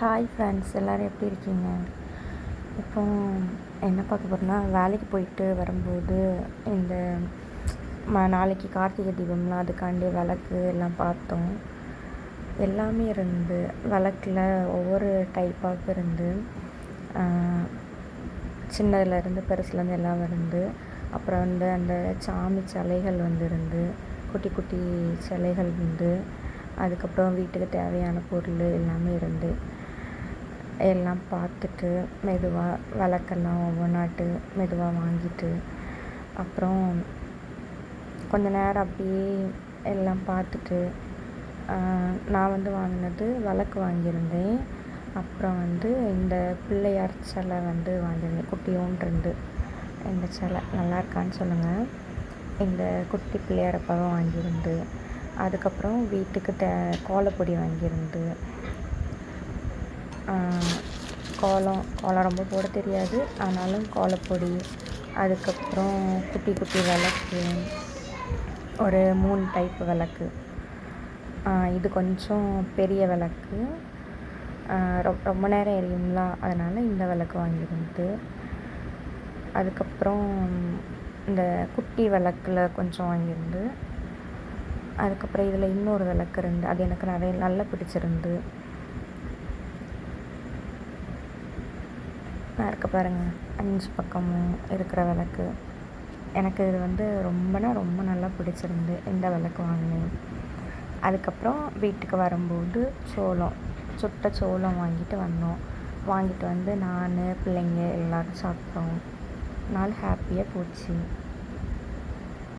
Hi friends, எல்லோரும் எப்படி இருக்கீங்க? இப்போ என்ன பார்க்க போகிறோன்னா, வேலைக்கு போயிட்டு வரும்போது இந்த நாளைக்கு கார்த்திகை தீபம்லாம், அதுக்காண்டி விளக்கு எல்லாம் பார்த்தோம். எல்லாமே இருந்து விளக்கில் ஒவ்வொரு டைப்பாக இருந்து, சின்னதுலேருந்து பெருசுலேருந்து எல்லாம் இருந்து, அப்புறம் வந்து அந்த சாமி சிலைகள் இருந்து, குட்டி குட்டி சிலைகள் அதுக்கப்புறம் வீட்டுக்கு தேவையான பொருள் எல்லாமே இருந்து எல்லாம் பார்த்துட்டு மெதுவாக விளக்கெல்லாம் ஒவ்வொன்றாட்டு மெதுவாக வாங்கிட்டு, அப்புறம் கொஞ்ச நேரம் அப்படியே எல்லாம் பார்த்துட்டு, நான் வாங்கினது விளக்கு வாங்கியிருந்தேன். அப்புறம் இந்த பிள்ளையார் சிலை வாங்கியிருந்தேன். குட்டியோன்றிருந்து இந்த சிலை நல்லா இருக்கான்னு சொல்லுங்கள். இந்த குட்டி பிள்ளையாரப்பாவும் வாங்கியிருந்து, அதுக்கப்புறம் வீட்டுக்கு கோலப்பொடி வாங்கியிருந்து, கோலம் ரொம்ப போட தெரியாது, ஆனாலும் கோலப்பொடி, அதுக்கப்புறம் குட்டி குட்டி விளக்கு, ஒரு 3 டைப்பு விளக்கு. இது கொஞ்சம் பெரிய விளக்கு, ரொம்ப நேரம் எரியுங்களா, அதனால் இந்த விளக்கு வாங்கியிருந்து. அதுக்கப்புறம் இந்த குட்டி விளக்கில் கொஞ்சம் வாங்கியிருந்து. அதுக்கப்புறம் இதில் இன்னொரு விளக்கு இருந்து, அது எனக்கு நல்லா பிடிச்சிருந்து. இருக்க பாருங்கள், 5 பக்கமும் இருக்கிற விளக்கு. எனக்கு இது ரொம்ப நல்லா பிடிச்சிருந்து இந்த விளக்கு வாங்கினேன். அதுக்கப்புறம் வீட்டுக்கு வரும்போது சுட்ட சோளம் வாங்கிட்டு வந்தோம். வாங்கிட்டு நான் பிள்ளைங்க எல்லோரும் சாப்பிட்டோம். நாள் ஹாப்பியாக போச்சு.